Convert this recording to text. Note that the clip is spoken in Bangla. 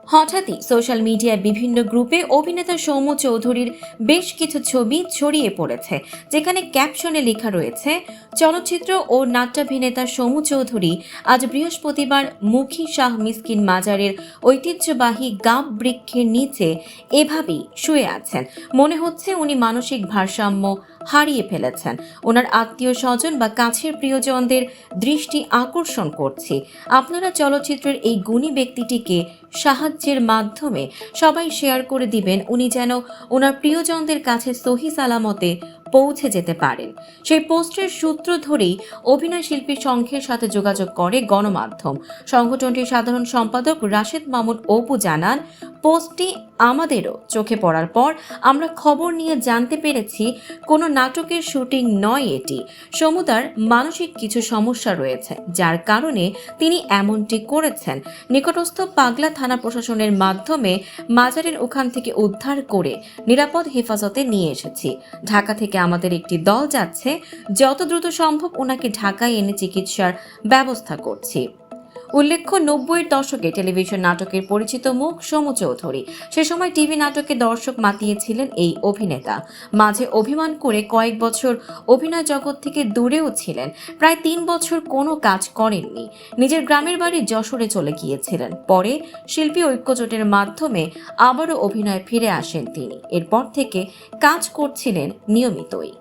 হঠাৎই সোশ্যাল মিডিয়ায় বিভিন্ন গ্রুপে অভিনেতা সৌম্য চৌধুরীর বেশ কিছু ছবি ছড়িয়ে পড়েছে, যেখানে ক্যাপশনে লেখা রয়েছে, চলচ্চিত্র ও নাট্যাভিনেতা সৌম্য চৌধুরী আজ বৃহস্পতিবার মুখী শাহ মিসকিন মাজারের ঐতিহ্যবাহী গাব বৃক্ষের নিচে এভাবেই শুয়ে আছেন। মনে হচ্ছে উনি মানসিক ভারসাম্য হারিয়ে ফেলেছেন। ওনার আত্মীয় স্বজন বা কাছের প্রিয়জনদের দৃষ্টি আকর্ষণ করছি। আপনারা চলচ্চিত্রের এই গুণী ব্যক্তিটিকে সাহায্যের মাধ্যমে সবাই শেয়ার করে দিবেন, উনি যেন ওনার প্রিয়জনদের কাছে সহি সালামতে পৌঁছে যেতে পারেন। সেই পোস্টের সূত্র ধরেই অভিনয় শিল্পী সংঘের সাথে যোগাযোগ করে গণমাধ্যম। সংগঠনটির সাধারণ সম্পাদক রাশেদ মামুন অপু জানান, পোস্টটি আমাদেরও চোখে পড়ার পর আমরা খবর নিয়ে জানতে পেরেছি কোনো নাটকের শুটিং নয় এটি। সমুদার মানসিক কিছু সমস্যা রয়েছে, যার কারণে তিনি এমনটি করেছেন। নিকটস্থ পাগলা থানা প্রশাসনের মাধ্যমে মাজারের ওখান থেকে উদ্ধার করে নিরাপদ হেফাজতে নিয়ে এসেছি। ঢাকা থেকে আমাদের একটি দল যাচ্ছে, যত দ্রুত সম্ভব ওনাকে ঢাকায় এনে চিকিৎসার ব্যবস্থা করছি। উল্লেখ্য, 90-এর দশকে টেলিভিশন নাটকের পরিচিত মুখ সৌম্য চৌধুরী। সে সময় টিভি নাটকে দর্শক মাতিয়েছিলেন এই অভিনেতা। মাঝে অভিমান করে কয়েক বছর অভিনয় জগৎ থেকে দূরেও ছিলেন। প্রায় 3 বছর কোনো কাজ করেননি। নিজের গ্রামের বাড়ি যশোরে চলে গিয়েছিলেন। পরে শিল্পী ঐক্যজোটের মাধ্যমে আবারও অভিনয়ে ফিরে আসেন তিনি। এরপর থেকে কাজ করছিলেন নিয়মিতই।